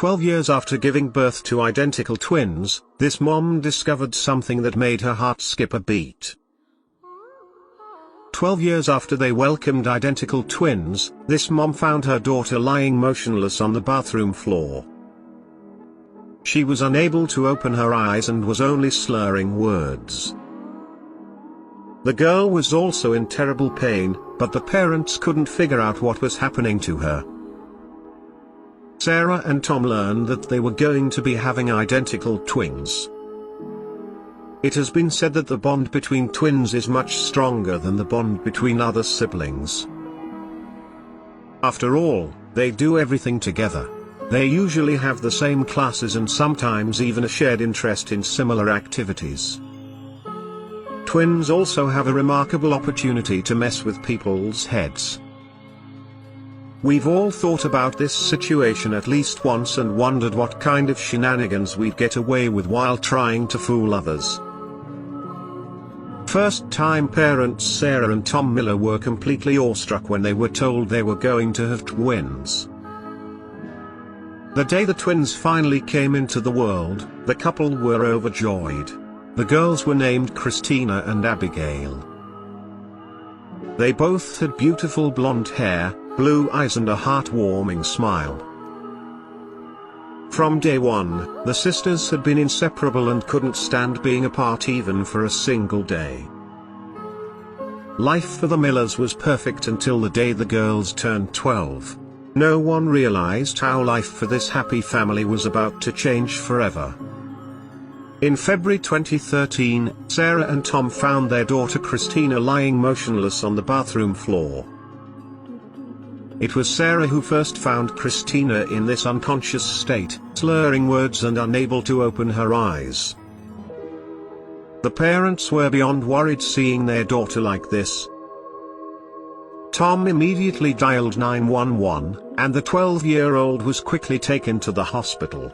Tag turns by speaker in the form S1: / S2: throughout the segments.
S1: 12 years after giving birth to identical twins, this mom discovered something that made her heart skip a beat. 12 years after they welcomed identical twins, this mom found her daughter lying motionless on the bathroom floor. She was unable to open her eyes and was only slurring words. The girl was also in terrible pain, but the parents couldn't figure out what was happening to her. Sarah and Tom learned that they were going to be having identical twins. It has been said that the bond between twins is much stronger than the bond between other siblings. After all, they do everything together. They usually have the same classes and sometimes even a shared interest in similar activities. Twins also have a remarkable opportunity to mess with people's heads. We've all thought about this situation at least once and wondered what kind of shenanigans we'd get away with while trying to fool others. First-time parents Sarah and Tom Miller were completely awestruck when they were told they were going to have twins. The day the twins finally came into the world, the couple were overjoyed. The girls were named Christina and Abigail. They both had beautiful blonde hair, blue eyes and a heartwarming smile. From day one, the sisters had been inseparable and couldn't stand being apart even for a single day. Life for the Millers was perfect until the day the girls turned 12. No one realized how life for this happy family was about to change forever. In February 2013, Sarah and Tom found their daughter Christina lying motionless on the bathroom floor. It was Sarah who first found Christina in this unconscious state, slurring words and unable to open her eyes. The parents were beyond worried seeing their daughter like this. Tom immediately dialed 911, and the 12-year-old was quickly taken to the hospital.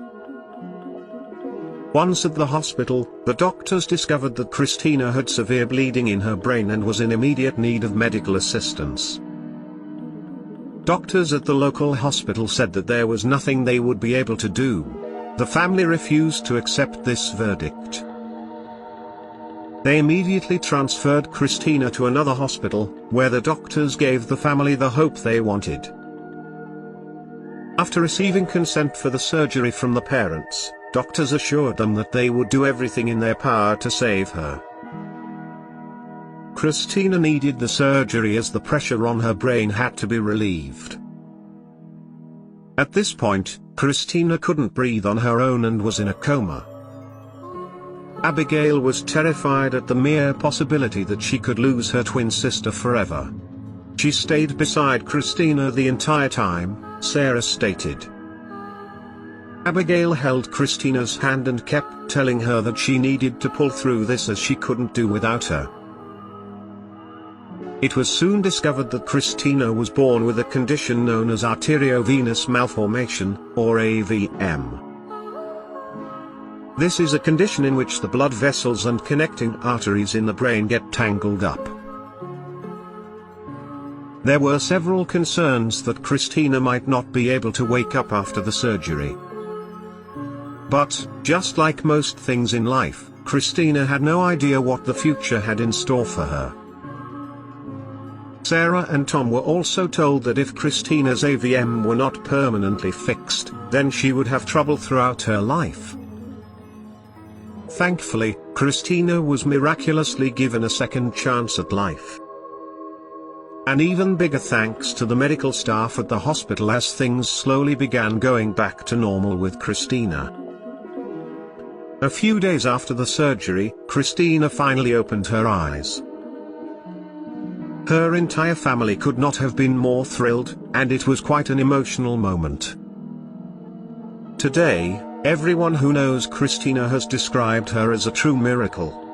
S1: Once at the hospital, the doctors discovered that Christina had severe bleeding in her brain and was in immediate need of medical assistance. Doctors at the local hospital said that there was nothing they would be able to do. The family refused to accept this verdict. They immediately transferred Christina to another hospital, where the doctors gave the family the hope they wanted. After receiving consent for the surgery from the parents, doctors assured them that they would do everything in their power to save her. Christina needed the surgery as the pressure on her brain had to be relieved. At this point, Christina couldn't breathe on her own and was in a coma. Abigail was terrified at the mere possibility that she could lose her twin sister forever. She stayed beside Christina the entire time, Sarah stated. Abigail held Christina's hand and kept telling her that she needed to pull through this as she couldn't do without her. It was soon discovered that Christina was born with a condition known as arteriovenous malformation, or AVM. This is a condition in which the blood vessels and connecting arteries in the brain get tangled up. There were several concerns that Christina might not be able to wake up after the surgery. But, just like most things in life, Christina had no idea what the future had in store for her. Sarah and Tom were also told that if Christina's AVM were not permanently fixed, then she would have trouble throughout her life. Thankfully, Christina was miraculously given a second chance at life. An even bigger thanks to the medical staff at the hospital as things slowly began going back to normal with Christina. A few days after the surgery, Christina finally opened her eyes. Her entire family could not have been more thrilled, and it was quite an emotional moment. Today, everyone who knows Christina has described her as a true miracle.